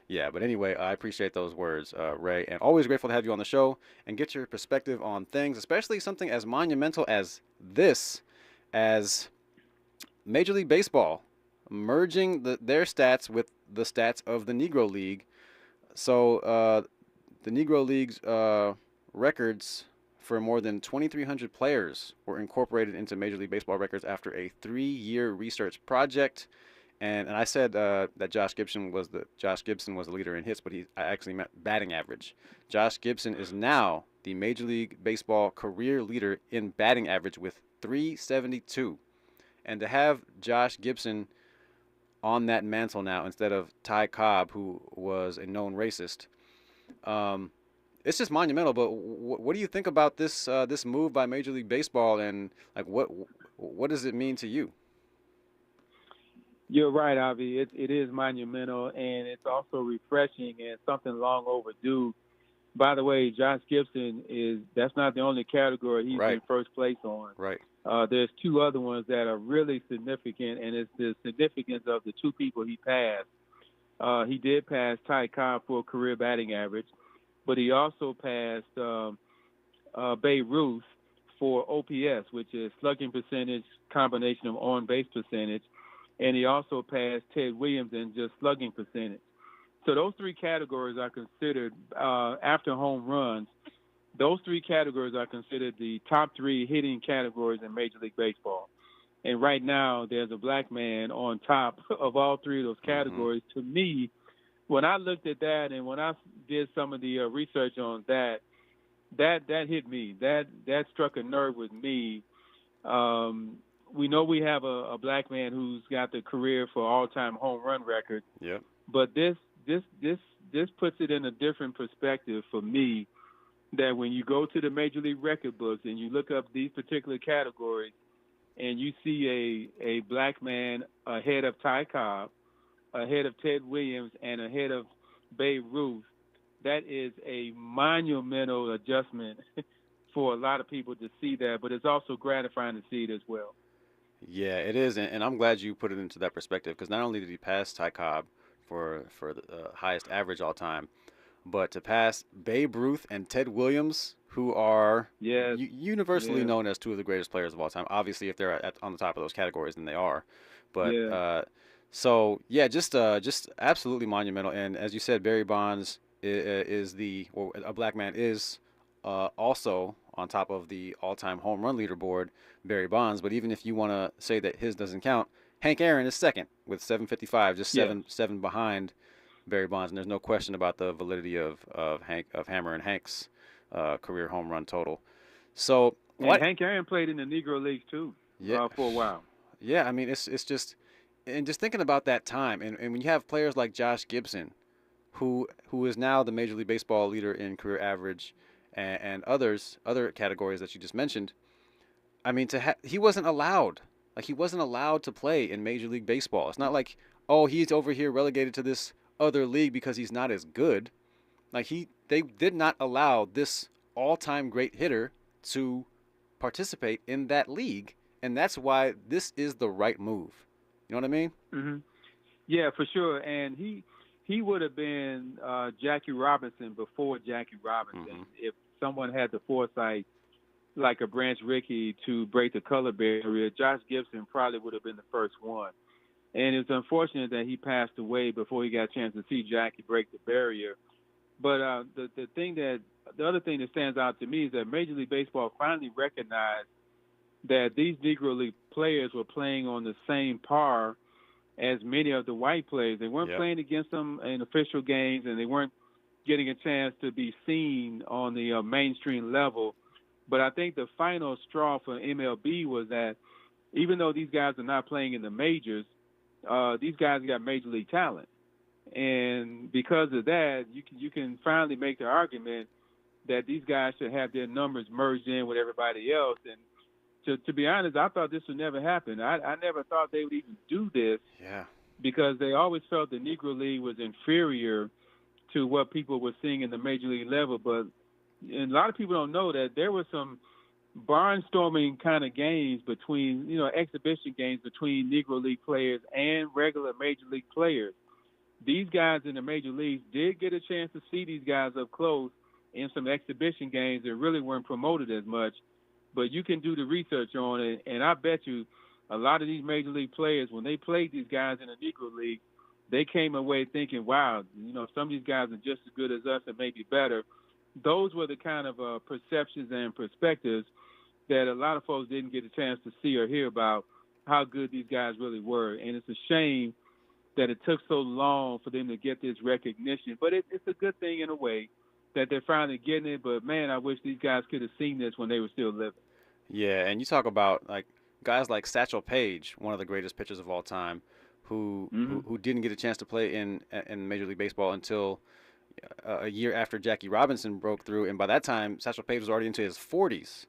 yeah. But anyway, I appreciate those words, Ray. And always grateful to have you on the show and get your perspective on things, especially something as monumental as this, as Major League Baseball merging their stats with the stats of the Negro League. So the Negro League's records for more than 2,300 players were incorporated into Major League Baseball records after a 3-year research project. And I said that Josh Gibson was the leader in hits, but I actually meant batting average. Josh Gibson is now the Major League Baseball career leader in batting average with .372. And to have Josh Gibson on that mantle now instead of Ty Cobb, who was a known racist, it's just monumental. But what do you think about this this move by Major League Baseball, and like what does it mean to you? You're right, Avi. It is monumental, and it's also refreshing and something long overdue. By the way, Josh Gibson that's not the only category he's in first place on. Right. There's 2 other ones that are really significant, and it's the significance of the 2 people he passed. He did pass Ty Cobb for career batting average, but he also passed Babe Ruth for OPS, which is slugging percentage, combination of on-base percentage, and he also passed Ted Williams in just slugging percentage. So those 3 categories are considered, after home runs, those 3 categories are considered the top 3 hitting categories in Major League Baseball. And right now, there's a black man on top of all 3 of those categories. Mm-hmm. To me, when I looked at that and when I did some of the research on that hit me. That struck a nerve with me. We know we have a black man who's got the career for all-time home run record. Yeah. But this puts it in a different perspective for me, that when you go to the Major League record books and you look up these particular categories and you see a black man ahead of Ty Cobb, ahead of Ted Williams, and ahead of Babe Ruth, that is a monumental adjustment for a lot of people to see that, but it's also gratifying to see it as well. Yeah, it is, and I'm glad you put it into that perspective because not only did he pass Ty Cobb for the highest average all time, but to pass Babe Ruth and Ted Williams, who are Yes. universally Yes. known as two of the greatest players of all time. Obviously, if they're on the top of those categories, then they are. But Yeah. so yeah, just absolutely monumental. And as you said, Barry Bonds is or a black man is also on top of the all-time home run leaderboard, Barry Bonds. But even if you want to say that his doesn't count, Hank Aaron is second with 755, just seven behind Barry Bonds, and there's no question about the validity of Hammer and Hank's career home run total. So And Hank Aaron played in the Negro Leagues too, for a while. Yeah, I mean it's just, and just thinking about that time, and when you have players like Josh Gibson, who is now the Major League Baseball leader in career average, and other categories that you just mentioned. I mean, he wasn't allowed. Like, he wasn't allowed to play in Major League Baseball. It's not like, oh, he's over here relegated to this other league because he's not as good. Like, they did not allow this all-time great hitter to participate in that league, and that's why this is the right move. You know what I mean? Mm-hmm. Yeah, for sure. And he would have been Jackie Robinson before Jackie Robinson if someone had the foresight, like a Branch Rickey, to break the color barrier. Josh Gibson probably would have been the first one. And it's unfortunate that he passed away before he got a chance to see Jackie break the barrier. But the other thing that stands out to me is that Major League Baseball finally recognized that these Negro League players were playing on the same par as many of the white players. They weren't playing against them in official games, and they weren't getting a chance to be seen on the mainstream level. But I think the final straw for MLB was that even though these guys are not playing in the majors, these guys got major league talent. And because of that, you can finally make the argument that these guys should have their numbers merged in with everybody else. And to be honest, I thought this would never happen. I never thought they would even do this. Yeah. Because they always felt the Negro League was inferior to what people were seeing in the major league level. But and a lot of people don't know that there was some barnstorming kind of games between, exhibition games between Negro League players and regular major league players. These guys in the major leagues did get a chance to see these guys up close in some exhibition games that really weren't promoted as much. But you can do the research on it, and I bet you a lot of these major league players, when they played these guys in the Negro League, they came away thinking, wow, some of these guys are just as good as us and maybe better. Those were the kind of perceptions and perspectives that a lot of folks didn't get a chance to see or hear about how good these guys really were. And it's a shame that it took so long for them to get this recognition. But it's a good thing in a way that they're finally getting it. But, man, I wish these guys could have seen this when they were still living. Yeah, and you talk about guys like Satchel Paige, one of the greatest pitchers of all time, who didn't get a chance to play in Major League Baseball until a year after Jackie Robinson broke through, and by that time Satchel Paige was already into his 40s,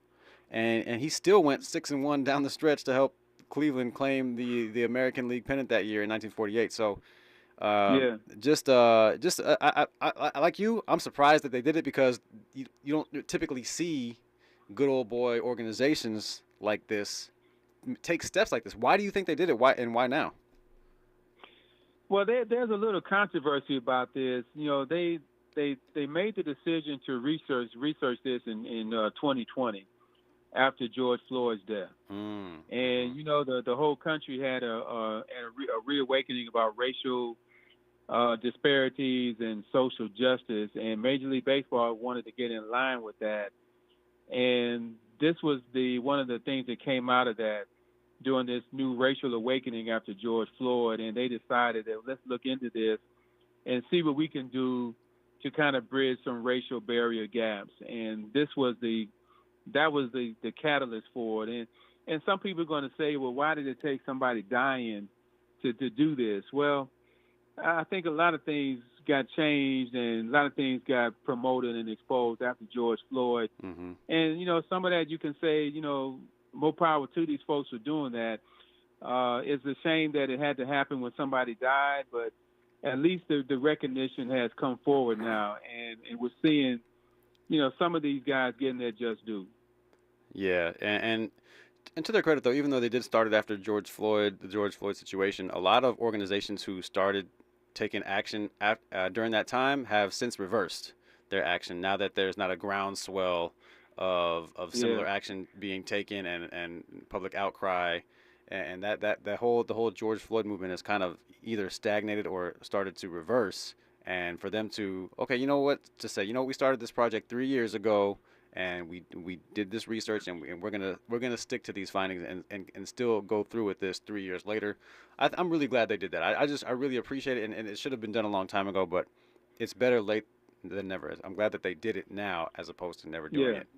and he still went 6-1 down the stretch to help Cleveland claim the American League pennant that year in 1948. So I like you. I'm surprised that they did it because you don't typically see good old boy organizations like this take steps like this. Why do you think they did it? Why now? Well, there's a little controversy about this. They made the decision to research this in 2020 after George Floyd's death. And the whole country had a reawakening about racial disparities and social justice, and Major League Baseball wanted to get in line with that. And this was one of the things that came out of that during this new racial awakening after George Floyd, and they decided that let's look into this and see what we can do to kind of bridge some racial barrier gaps. And that was the catalyst for it. And some people are going to say, well, why did it take somebody dying to do this? Well, I think a lot of things got changed and a lot of things got promoted and exposed after George Floyd. And, some of that you can say, more power to these folks for doing that. It's a shame that it had to happen when somebody died, but at least the recognition has come forward now, and we're seeing, some of these guys getting their just due. Yeah, and And to their credit, though, even though they did start it after the George Floyd situation, a lot of organizations who started taking action during that time have since reversed their action now that there's not a groundswell of similar action being taken and public outcry, and the whole George Floyd movement has kind of either stagnated or started to reverse. And for them to, okay, you know what, to say, you know, we started this project 3 years ago, and we did this research, and we're gonna stick to these findings and still go through with this 3 years later. I'm really glad they did that. I really appreciate it, and it should have been done a long time ago, but it's better late than never. I'm glad that they did it now as opposed to never doing it.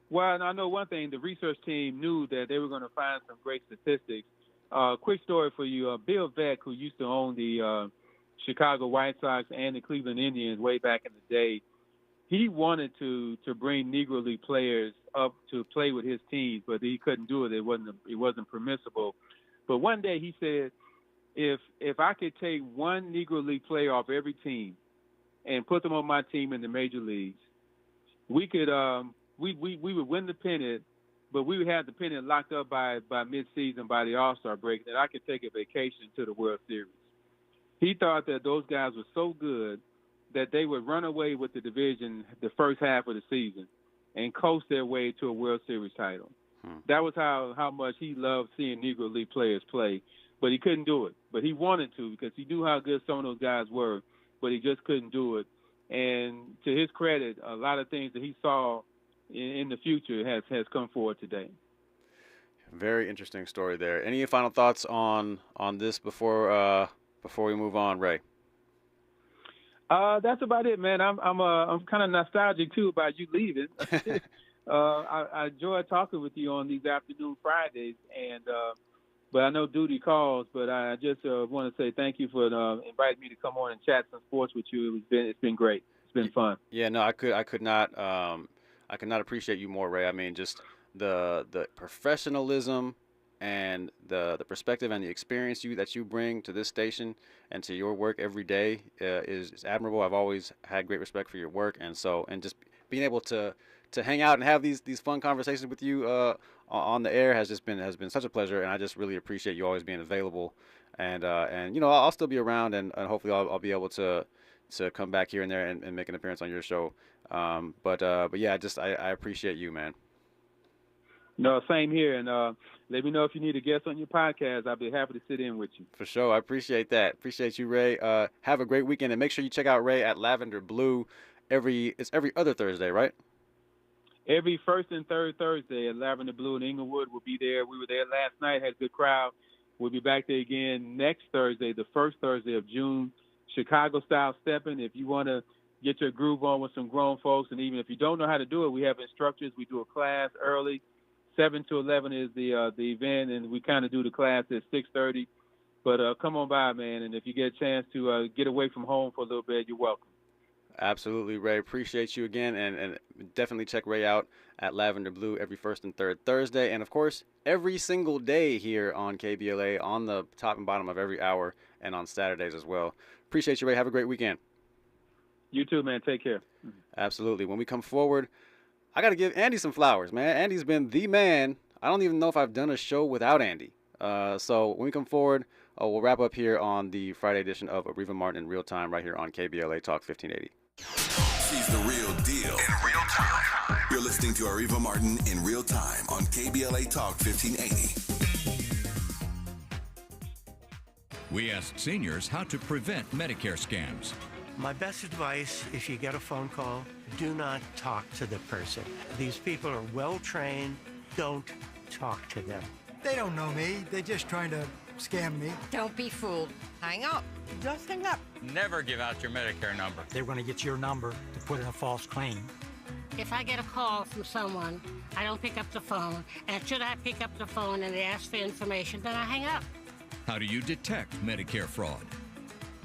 Well, I know one thing. The research team knew that they were going to find some great statistics. Quick story for you. Bill Veeck, who used to own the Chicago White Sox and the Cleveland Indians way back in the day, he wanted to bring Negro League players up to play with his teams, but he couldn't do it. It wasn't permissible. But one day he said, if I could take one Negro League player off every team and put them on my team in the major leagues, we could we would win the pennant, but we would have the pennant locked up by mid-season, by the All-Star break, that I could take a vacation to the World Series. He thought that those guys were so good that they would run away with the division the first half of the season and coast their way to a World Series title. That was how much he loved seeing Negro League players play, but he couldn't do it. But he wanted to because he knew how good some of those guys were, but he just couldn't do it. And to his credit, a lot of things that he saw in the future has come forward today. Very interesting story there. Any final thoughts on this before we move on, Ray? That's about it, man. I'm kind of nostalgic too about you leaving. I enjoy talking with you on these afternoon Fridays, and but I know duty calls. But I just want to say thank you for inviting me to come on and chat some sports with you. It's been great. It's been fun. Yeah, no, I could not appreciate you more, Ray. I mean, just the professionalism and the perspective and the experience that you bring to this station and to your work every day is admirable. I've always had great respect for your work, and just being able to hang out and have these fun conversations with you on the air has been such a pleasure, and I just really appreciate you always being available. And you know, I'll still be around, and hopefully I'll be able to come back here and there and make an appearance on your show. But yeah, I appreciate you, man. No, same here. And let me know if you need a guest on your podcast. I'll be happy to sit in with you. For sure. I appreciate that. Appreciate you, Ray. Have a great weekend. And make sure you check out Ray at Lavender Blue. It's every other Thursday, right? Every first and third Thursday at Lavender Blue in Inglewood. We'll be there. We were there last night. Had a good crowd. We'll be back there again next Thursday, the first Thursday of June. Chicago-style stepping. If you want to get your groove on with some grown folks, and even if you don't know how to do it, we have instructors. We do a class early. 7 to 11 is the event, and we kind of do the class at 6:30. But come on by, man, and if you get a chance to get away from home for a little bit, you're welcome. Absolutely, Ray. Appreciate you again, and definitely check Ray out at Lavender Blue every first and third Thursday, and of course every single day here on KBLA on the top and bottom of every hour, and on Saturdays as well. Appreciate you, Ray. Have a great weekend. You too, man. Take care. Absolutely. When we come forward, I got to give Andy some flowers, man. Andy's been the man. I don't even know if I've done a show without Andy. So when we come forward, we'll wrap up here on the Friday edition of Areva Martin in Real Time right here on KBLA Talk 1580. She's the real deal in real time. You're listening to Areva Martin in Real Time on KBLA Talk 1580. We asked seniors how to prevent Medicare scams. My best advice, if you get a phone call, do not talk to the person. These people are well-trained. Don't talk to them. They don't know me. They're just trying to scam me. Don't be fooled. Hang up. Just hang up. Never give out your Medicare number. They're going to get your number to put in a false claim. If I get a call from someone, I don't pick up the phone. And should I pick up the phone and they ask for information, then I hang up. How do you detect Medicare fraud?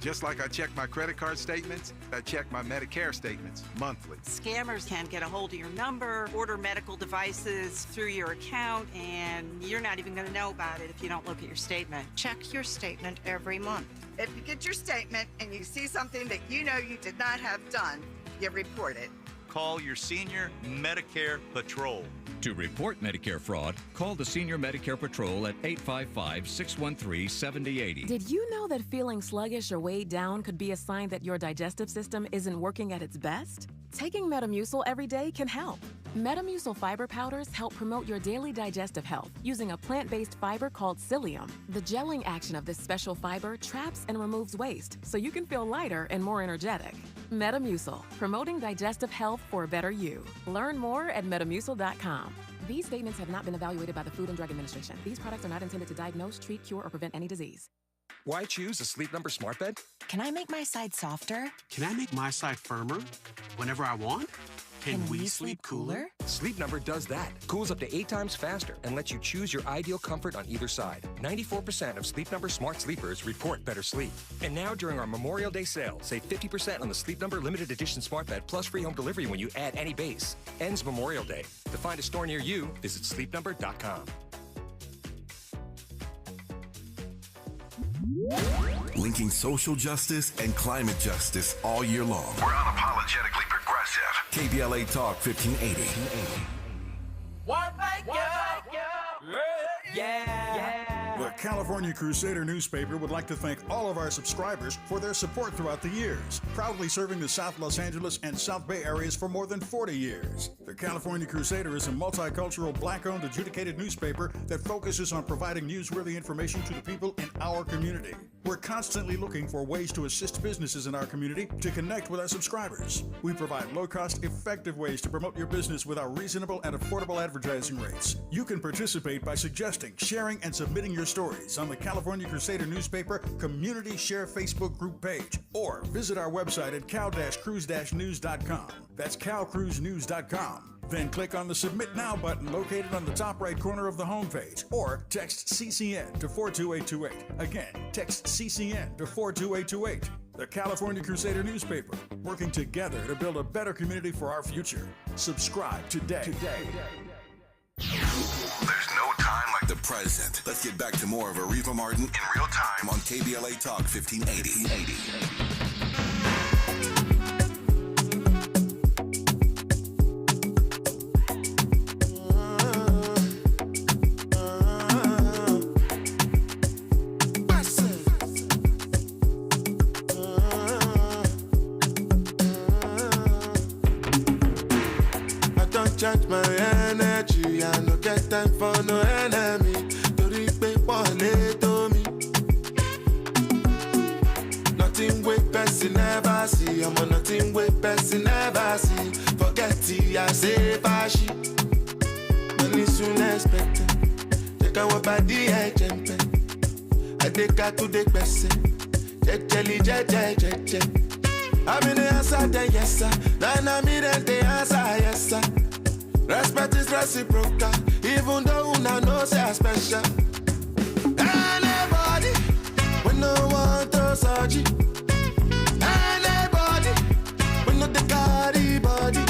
Just like I check my credit card statements, I check my Medicare statements monthly. Scammers can get a hold of your number, order medical devices through your account, and you're not even going to know about it if you don't look at your statement. Check your statement every month. If you get your statement and you see something that you know you did not have done, you report it. call your senior Medicare Patrol. To report Medicare fraud, call the Senior Medicare Patrol at 855-613-7080. Did you know that feeling sluggish or weighed down could be a sign that your digestive system isn't working at its best? Taking Metamucil every day can help. Metamucil fiber powders help promote your daily digestive health using a plant-based fiber called psyllium. The gelling action of this special fiber traps and removes waste, so you can feel lighter and more energetic. Metamucil, promoting digestive health for a better you. Learn more at metamucil.com. These statements have not been evaluated by the Food and Drug Administration. These products are not intended to diagnose, treat, cure, or prevent any disease. Why choose a Sleep Number smart bed? Can I make my side softer? Can I make my side firmer whenever I want? Can we sleep cooler? Sleep Number does that. Cools up to 8 times faster and lets you choose your ideal comfort on either side. 94% of Sleep Number smart sleepers report better sleep. And now during our Memorial Day sale, save 50% on the Sleep Number limited edition smart bed plus free home delivery when you add any base. Ends Memorial Day. To find a store near you, visit sleepnumber.com. Linking social justice and climate justice all year long. We're unapologetically progressive. KBLA Talk 1580. The California Crusader newspaper would like to thank all of our subscribers for their support throughout the years, proudly serving the South Los Angeles and South Bay areas for more than 40 years. The California Crusader is a multicultural, black-owned, adjudicated newspaper that focuses on providing newsworthy information to the people in our community. We're constantly looking for ways to assist businesses in our community to connect with our subscribers. We provide low-cost, effective ways to promote your business with our reasonable and affordable advertising rates. You can participate by suggesting, sharing, and submitting your stories on the California Crusader newspaper Community Share Facebook group page, or visit our website at cal-cruise-news.com. That's calcruisenews.com. Then click on the Submit Now button located on the top right corner of the homepage, or text CCN to 42828. Again, text CCN to 42828. The California Crusader newspaper, working together to build a better community for our future. Subscribe today. There's no time like the present. Let's get back to more of Areva Martin in real time on KBLA Talk 1580. Charge my energy, I no get time for no enemy. Tori pe wale to me. Nothing with person never see. I'm on nothing with person never see. Forget it, I say bashi. Money soon expected. Take our body, I jump. I take her to the person. Jelly, je. I'm in the answer, then yes sir. Then I'm in the answer, yes sir. Respect is reciprocal, even though una know say I special. Anybody, we no want to surgery. Anybody, we no the carry body.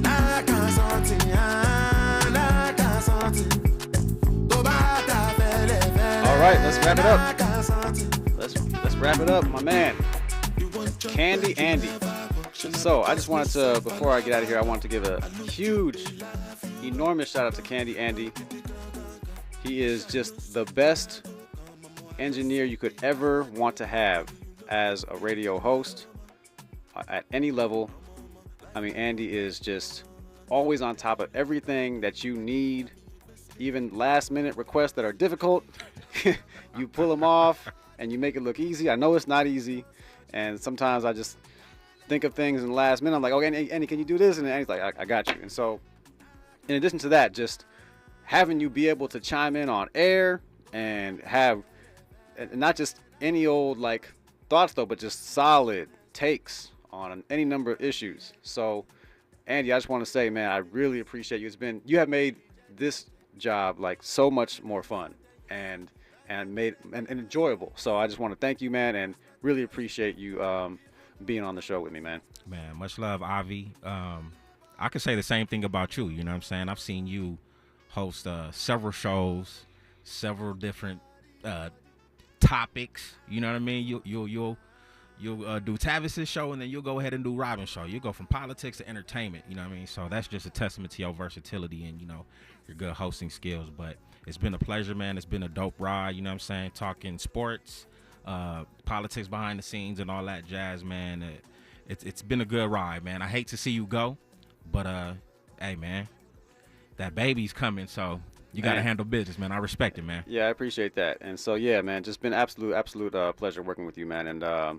I can't something, I can't something. All right, let's wrap it up. Let's wrap it up, my man. Candy Andy. So I just wanted to, before I get out of here, I want to give a huge, enormous shout out to Candy Andy. He is just the best engineer you could ever want to have as a radio host at any level. I mean, Andy is just always on top of everything that you need, even last minute requests that are difficult. You pull them off and you make it look easy. I know it's not easy, and sometimes I just think of things in the last minute. I'm like, okay, Andy, can you do this? And Andy's like, I got you. And so in addition to that, just having you be able to chime in on air and have not just any old like thoughts though, but just solid takes on any number of issues. So Andy, I just want to say, man, I really appreciate you. You have made this job like so much more fun and made and enjoyable. So I just want to thank you, man, and really appreciate you being on the show with me, man. Man, much love, Avi. I could say the same thing about you. You know what I'm saying? I've seen you host several shows, several different topics. You know what I mean? You'll You'll do Tavis's show, and then you'll go ahead and do Robin's show. You go from politics to entertainment, you know what I mean? So that's just a testament to your versatility and, your good hosting skills. But it's been a pleasure, man. It's been a dope ride, you know what I'm saying? Talking sports, politics behind the scenes and all that jazz, man. It's been a good ride, man. I hate to see you go, but, hey, man, that baby's coming, so you got to handle business, man. I respect it, man. Yeah, I appreciate that. And so, yeah, man, just been absolute pleasure working with you, man. And, I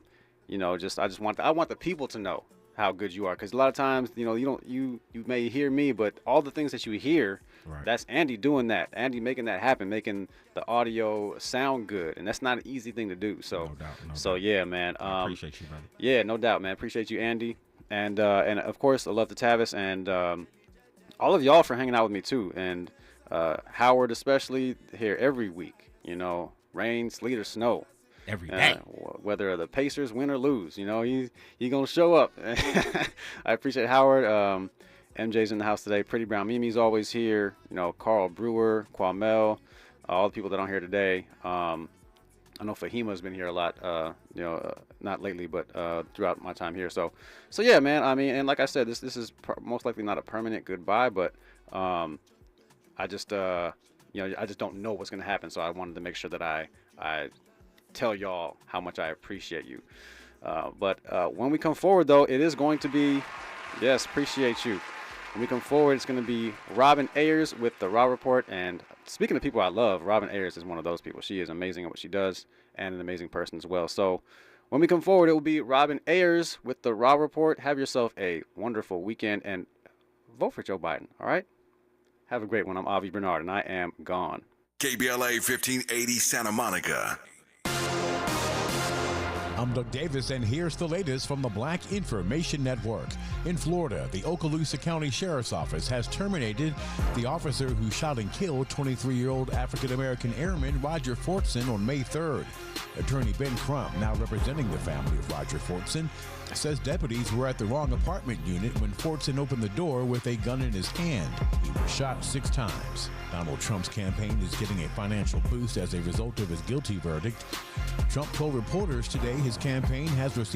want the people to know how good you are, because a lot of times, you may hear me, but all the things that you hear, right, that's Andy doing that. Andy making that happen, making the audio sound good, and that's not an easy thing to do. So, no doubt. Yeah, man. I appreciate you, buddy. Yeah, no doubt, man. Appreciate you, Andy, and of course, I love the Tavis and all of y'all for hanging out with me too, and Howard especially here every week. Rain, sleet, or snow. Every day. Whether the Pacers win or lose, he's going to show up. I appreciate Howard. MJ's in the house today. Pretty Brown Mimi's always here. Carl Brewer, Kwamel, all the people that aren't here today. I know Fahima's been here a lot, not lately, but throughout my time here. So yeah, man, I mean, and like I said, this is most likely not a permanent goodbye, but I just don't know what's going to happen. So I wanted to make sure that I tell y'all how much I appreciate you. But when we come forward, though, it is going to be, yes, appreciate you. When we come forward, it's going to be Robin Ayers with the Raw Report. And speaking of people I love, Robin Ayers is one of those people. She is amazing at what she does and an amazing person as well. So when we come forward, it will be Robin Ayers with the Raw Report. Have yourself a wonderful weekend and vote for Joe Biden, all right? Have a great one. I'm Avi Bernard, and I am gone. KBLA 1580 Santa Monica. I'm Doug Davis, and here's the latest from the Black Information Network. In Florida, the Okaloosa County Sheriff's Office has terminated the officer who shot and killed 23-year-old African-American airman Roger Fortson on May 3rd. Attorney Ben Crump, now representing the family of Roger Fortson, says deputies were at the wrong apartment unit when Fortson opened the door with a gun in his hand. He was shot 6 times. Donald Trump's campaign is getting a financial boost as a result of his guilty verdict. Trump told reporters today his campaign has received